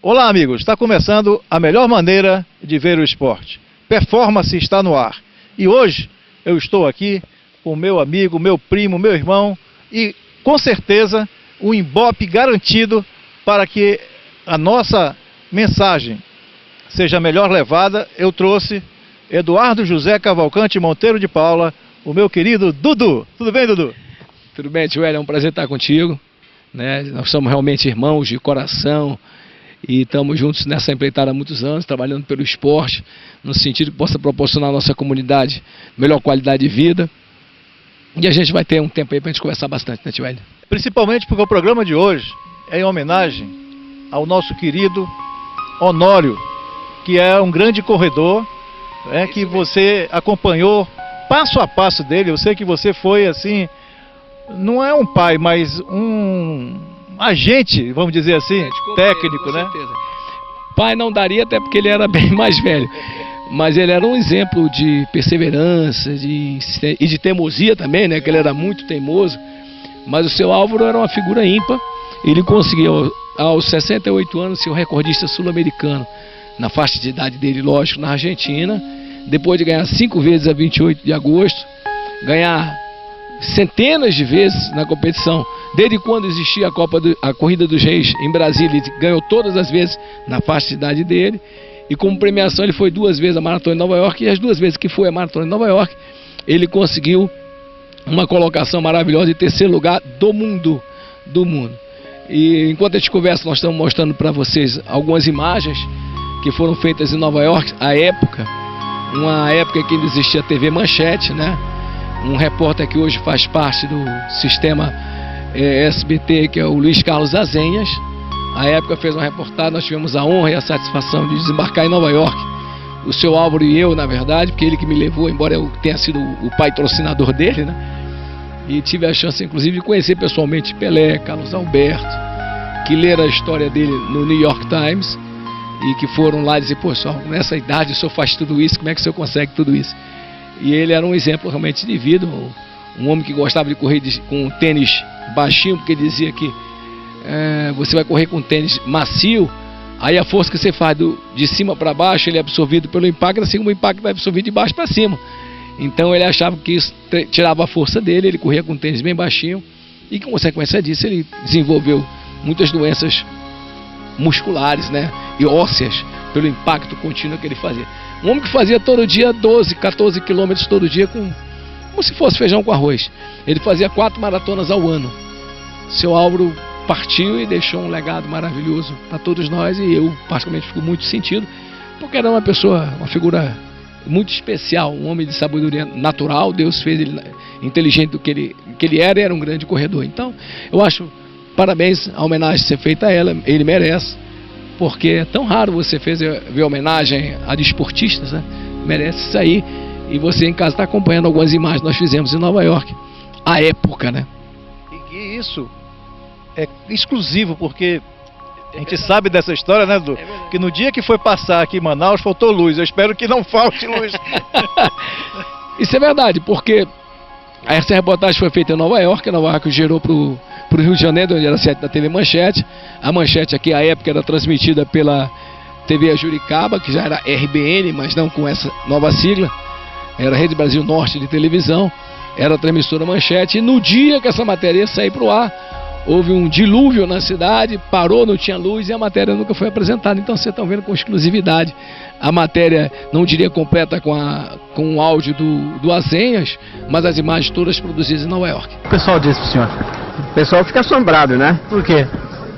Olá, amigos. Está começando a melhor maneira de ver o esporte. Performance está no ar. E hoje eu estou aqui com meu amigo, meu primo, meu irmão e, com certeza, um ibope garantido para que a nossa mensagem seja melhor levada. Eu trouxe Eduardo José Cavalcante Monteiro de Paula, o meu querido Dudu. Tudo bem, Dudu? Tudo bem, tio Hélio, é um prazer estar contigo, né? Nós somos realmente irmãos de coração e estamos juntos nessa empreitada há muitos anos, trabalhando pelo esporte, no sentido que possa proporcionar à nossa comunidade melhor qualidade de vida. E a gente vai ter um tempo aí para a gente conversar bastante, né, tio Hélio? Principalmente porque o programa de hoje é em homenagem ao nosso querido Honório, que é um grande corredor, que você acompanhou passo a passo dele. Eu sei que você foi assim, não é um pai, mas um agente, vamos dizer assim, técnico, né? Certeza. Pai não daria, até porque ele era bem mais velho, mas ele era um exemplo de perseverança e de teimosia também, né? Que ele era muito teimoso, mas o seu Álvaro era uma figura ímpar. Ele conseguiu aos 68 anos ser o recordista sul-americano na faixa de idade dele, lógico, na Argentina, depois de ganhar 5 vezes a 28 de agosto, ganhar centenas de vezes na competição, desde quando existia a Corrida dos Reis em Brasília. Ele ganhou todas as vezes na faixa de idade dele, e como premiação ele foi 2 vezes a Maratona de Nova York, e as 2 vezes que foi a Maratona de Nova York, ele conseguiu uma colocação maravilhosa em 3º lugar do mundo. E enquanto a gente conversa, nós estamos mostrando para vocês algumas imagens que foram feitas em Nova York, uma época que ainda existia a TV Manchete, né? Um repórter que hoje faz parte do sistema SBT, que é o Luiz Carlos Azenhas. A época fez uma reportagem, nós tivemos a honra e a satisfação de desembarcar em Nova York. O seu Álvaro e eu, na verdade, porque ele que me levou, embora eu tenha sido o patrocinador dele, né? E tive a chance, inclusive, de conhecer pessoalmente Pelé, Carlos Alberto, que leram a história dele no New York Times e que foram lá dizer: pô, só nessa idade o senhor faz tudo isso, como é que o senhor consegue tudo isso? E ele era um exemplo realmente de vida, um homem que gostava de correr com tênis baixinho, porque dizia que você vai correr com tênis macio, aí a força que você faz de cima para baixo, ele é absorvido pelo impacto, assim como o impacto vai absorver de baixo para cima. Então ele achava que isso tirava a força dele, ele corria com tênis bem baixinho, e com consequência disso ele desenvolveu muitas doenças musculares, né, e ósseas, pelo impacto contínuo que ele fazia. Um homem que fazia todo dia 12, 14 quilômetros todo dia, como se fosse feijão com arroz. Ele fazia 4 maratonas ao ano. Seu Álvaro partiu e deixou um legado maravilhoso para todos nós, e eu particularmente fico muito sentido, porque era uma figura muito especial, um homem de sabedoria natural. Deus fez ele inteligente do que ele era um grande corredor. Então eu acho, parabéns, a homenagem ser feita a ele merece, porque é tão raro você ver homenagem a desportistas, né? Merece isso aí. E você em casa está acompanhando algumas imagens que nós fizemos em Nova York, à época, né? E isso é exclusivo, porque a gente sabe dessa história, né, Dudu? Que no dia que foi passar aqui em Manaus, faltou luz. Eu espero que não falte luz. Isso é verdade, porque essa reportagem foi feita em Nova York gerou para o Rio de Janeiro, onde era sede da TV Manchete. A Manchete aqui, à época, era transmitida pela TV Juricaba, que já era RBN, mas não com essa nova sigla. Era Rede Brasil Norte de televisão, era a transmissora Manchete. E no dia que essa matéria ia sair para o ar, houve um dilúvio na cidade, parou, não tinha luz, e a matéria nunca foi apresentada. Então vocês estão vendo com exclusividade a matéria, não diria completa com o áudio do Azenhas, mas as imagens todas produzidas em Nova York. O pessoal disse pro senhor? O pessoal fica assombrado, né? Por quê?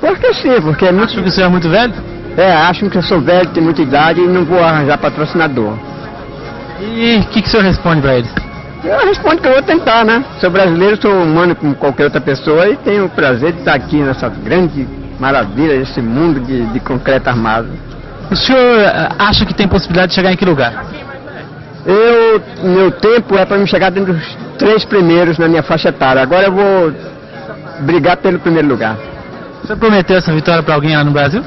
Porque sim, porque é muito... Acham que o senhor é muito velho? Acham que eu sou velho, tenho muita idade e não vou arranjar patrocinador. E o que o senhor responde pra eles? Eu respondo que eu vou tentar, né? Sou brasileiro, sou humano como qualquer outra pessoa, e tenho o prazer de estar aqui nessa grande maravilha, esse mundo de concreto armado. O senhor acha que tem possibilidade de chegar em que lugar? Meu tempo é para me chegar dentro dos 3 primeiros na minha faixa etária. Agora eu vou brigar pelo primeiro lugar. O senhor prometeu essa vitória para alguém lá no Brasil?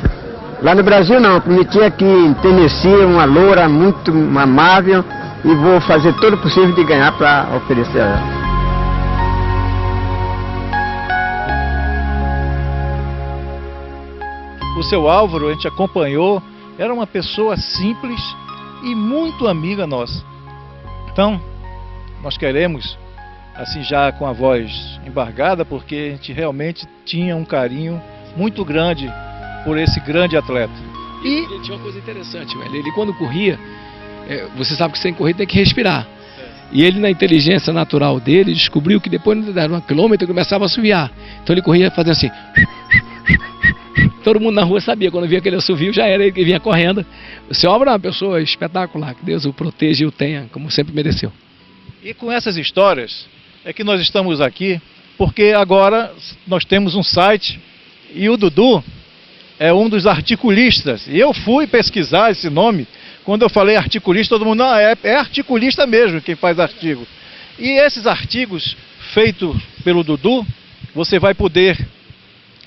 Lá no Brasil não, eu prometi aqui em Tennessee, uma loura muito amável, e vou fazer todo o possível de ganhar para oferecer a ela. o seu Álvaro, a gente acompanhou, era uma pessoa simples e muito amiga nossa. Então, nós queremos, assim já com a voz embargada, porque a gente realmente tinha um carinho muito grande por esse grande atleta. E ele tinha uma coisa interessante, velho. Ele quando corria, você sabe que sem correr tem que respirar. E ele, na inteligência natural dele, descobriu que depois de dar 1 quilômetro, ele começava a assoviar. Então ele corria fazendo assim. Todo mundo na rua sabia, quando via aquele assovio, já era ele que vinha correndo. O seu Álvaro é uma pessoa espetacular, que Deus o proteja e o tenha, como sempre mereceu. E com essas histórias é que nós estamos aqui, porque agora nós temos um site e o Dudu é um dos articulistas. E eu fui pesquisar esse nome. Quando eu falei articulista, todo mundo, não, é articulista mesmo quem faz artigo. E esses artigos feitos pelo Dudu, você vai poder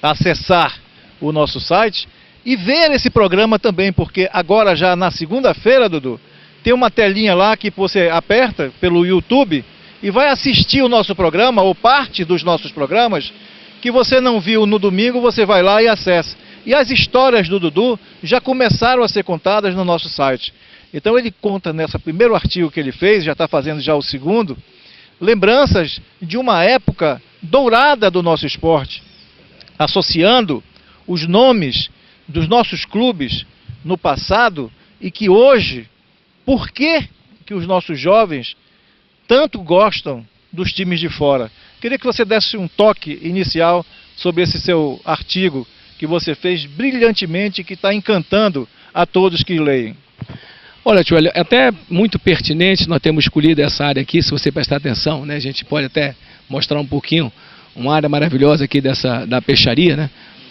acessar o nosso site e ver esse programa também, porque agora já na segunda-feira, Dudu, tem uma telinha lá que você aperta pelo YouTube e vai assistir o nosso programa, ou parte dos nossos programas, que você não viu no domingo, você vai lá e acessa. E as histórias do Dudu já começaram a ser contadas no nosso site. Então ele conta nesse primeiro artigo que ele fez, já está fazendo já o segundo, lembranças de uma época dourada do nosso esporte, associando os nomes dos nossos clubes no passado e que hoje, por que os nossos jovens tanto gostam dos times de fora? Queria que você desse um toque inicial sobre esse seu artigo que você fez brilhantemente e que está encantando a todos que leem. Olha, tio, é até muito pertinente, nós temos escolhido essa área aqui, se você prestar atenção, né? A gente pode até mostrar um pouquinho, uma área maravilhosa aqui da peixaria, né?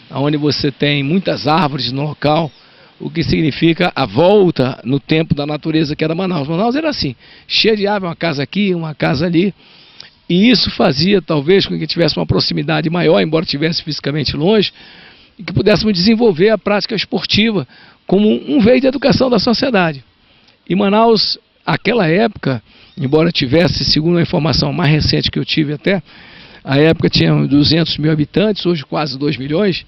Onde você tem muitas árvores no local, o que significa a volta no tempo da natureza que era Manaus. Manaus era assim, cheia de árvore, uma casa aqui, uma casa ali, e isso fazia talvez com que tivesse uma proximidade maior, embora estivesse fisicamente longe, e que pudéssemos desenvolver a prática esportiva como um veio de educação da sociedade. E Manaus, aquela época, embora tivesse, segundo a informação mais recente que eu tive até, a época tinha 200 mil habitantes, hoje quase 2 milhões,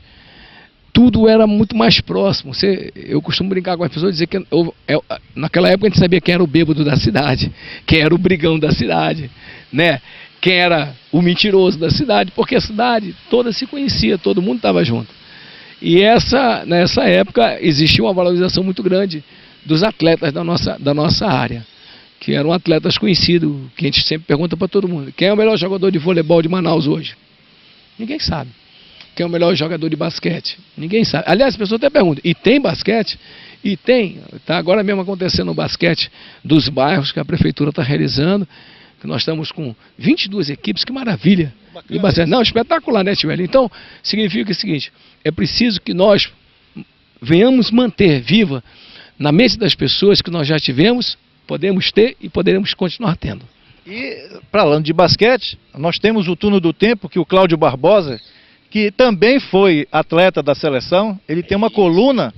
tudo era muito mais próximo. Eu costumo brincar com as pessoas e dizer que naquela época a gente sabia quem era o bêbado da cidade, quem era o brigão da cidade, né? Quem era o mentiroso da cidade, porque a cidade toda se conhecia, todo mundo estava junto. E nessa época existia uma valorização muito grande dos atletas da nossa área, que eram atletas conhecidos, que a gente sempre pergunta para todo mundo. Quem é o melhor jogador de voleibol de Manaus hoje? Ninguém sabe. Quem é o melhor jogador de basquete? Ninguém sabe. Aliás, as pessoas até perguntam, e tem basquete? E tem. Está agora mesmo acontecendo o basquete dos bairros que a prefeitura está realizando, que nós estamos com 22 equipes, que maravilha. De basquete. Não, espetacular, né, tio? Então, significa o seguinte, é preciso que nós venhamos manter viva na mente das pessoas que nós já tivemos, podemos ter e poderemos continuar tendo. E, falando de basquete, nós temos o turno do tempo que o Cláudio Barbosa, que também foi atleta da seleção, ele tem uma coluna,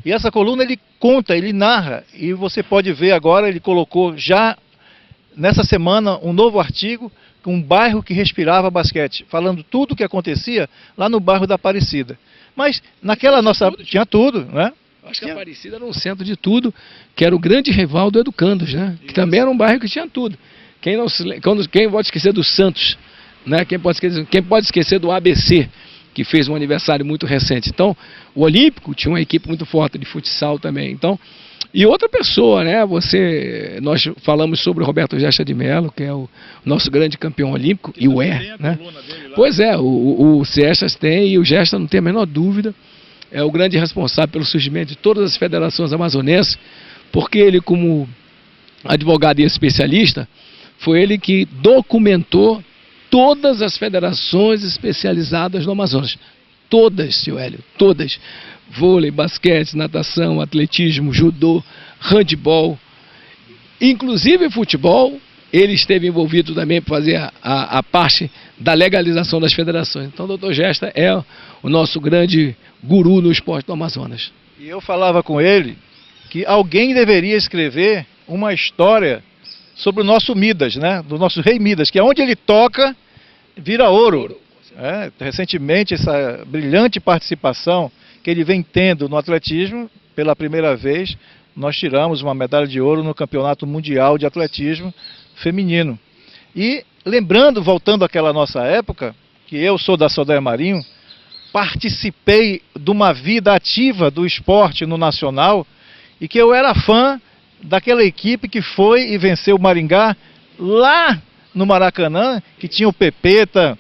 e essa coluna ele conta, ele narra, e você pode ver agora, ele colocou já nessa semana um novo artigo, um bairro que respirava basquete, falando tudo o que acontecia lá no bairro da Aparecida. Mas naquela nossa... Tinha tudo, né? Acho que a Aparecida era um centro de tudo, que era o grande rival do Educandos, né? Que também era um bairro que tinha tudo. Quem pode esquecer do Santos, né? Quem pode esquecer do ABC, que fez um aniversário muito recente. Então, o Olímpico tinha uma equipe muito forte de futsal também. Então, e outra pessoa, né? Nós falamos sobre o Roberto Gesta de Mello, que é o nosso grande campeão olímpico, e o né? Pois é, o Gestas tem, e o Gesta não tem a menor dúvida, é o grande responsável pelo surgimento de todas as federações amazonenses, porque ele, como advogado e especialista, foi ele que documentou todas as federações especializadas no Amazonas. Todas, seu Hélio, todas. Vôlei, basquete, natação, atletismo, judô, handebol, inclusive futebol, ele esteve envolvido também para fazer a parte da legalização das federações. Então o Dr. Gesta é o nosso grande guru no esporte do Amazonas. E eu falava com ele que alguém deveria escrever uma história sobre o nosso Midas, né? Do nosso rei Midas, que é onde ele toca, vira ouro. Recentemente, essa brilhante participação que ele vem tendo no atletismo. Pela primeira vez, nós tiramos uma medalha de ouro no Campeonato Mundial de Atletismo Feminino. E lembrando, voltando àquela nossa época, que eu sou da Sodré Marinho, participei de uma vida ativa do esporte no Nacional e que eu era fã daquela equipe que foi e venceu o Maringá lá no Maracanã, que tinha o Pepeta,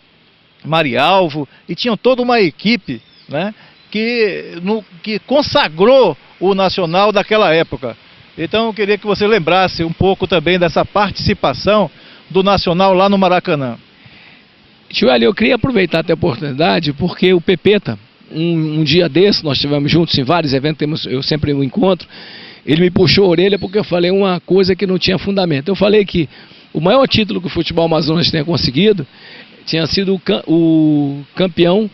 Marialvo, e tinha toda uma equipe, né, que consagrou o Nacional daquela época. Então eu queria que você lembrasse um pouco também dessa participação do Nacional lá no Maracanã. Joelho, eu queria aproveitar até a oportunidade, porque o Pepeta, um dia desse, nós estivemos juntos em vários eventos, eu sempre o encontro, ele me puxou a orelha porque eu falei uma coisa que não tinha fundamento. Eu falei que o maior título que o futebol Amazonas tenha conseguido tinha sido o campeão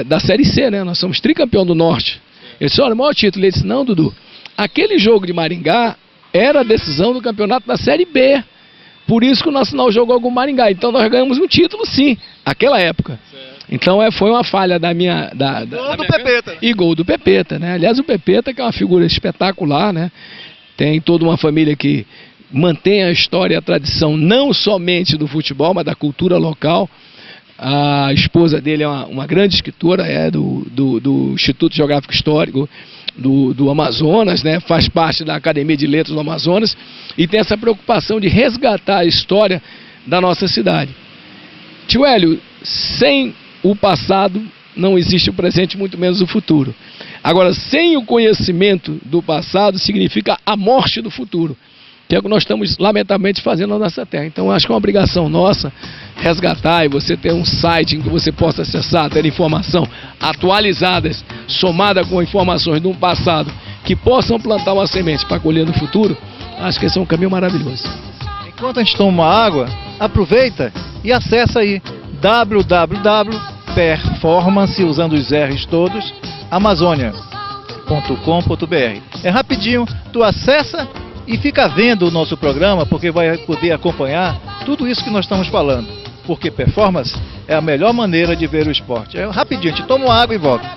da Série C, né? Nós somos tricampeão do Norte. Ele disse, olha, o maior título. Ele disse, não, Dudu, aquele jogo de Maringá era a decisão do campeonato da Série B. Por isso que o Nacional jogou com o Maringá. Então nós ganhamos um título, sim, naquela época. Certo. Então foi uma falha da minha... Gol do Pepeta. E gol do Pepeta, né? Aliás, o Pepeta, que é uma figura espetacular, né? Tem toda uma família que mantém a história e a tradição não somente do futebol, mas da cultura local. A esposa dele é uma grande escritora, do Instituto Geográfico Histórico do Amazonas, né? Faz parte da Academia de Letras do Amazonas e tem essa preocupação de resgatar a história da nossa cidade. Tio Hélio, sem o passado não existe o presente, muito menos o futuro. Agora, sem o conhecimento do passado significa a morte do futuro, que é o que nós estamos lamentavelmente fazendo na nossa terra. Então acho que é uma obrigação nossa resgatar, e você ter um site em que você possa acessar, ter informação atualizadas, somada com informações do passado, que possam plantar uma semente para colher no futuro. Acho que esse é um caminho maravilhoso. Enquanto a gente toma uma água, aproveita e acessa aí www.performance, usando os R's todos, amazônia.com.br. É rapidinho, tu acessa e fica vendo o nosso programa, porque vai poder acompanhar tudo isso que nós estamos falando. Porque performance é a melhor maneira de ver o esporte. É rapidinho, a gente toma uma água e volta.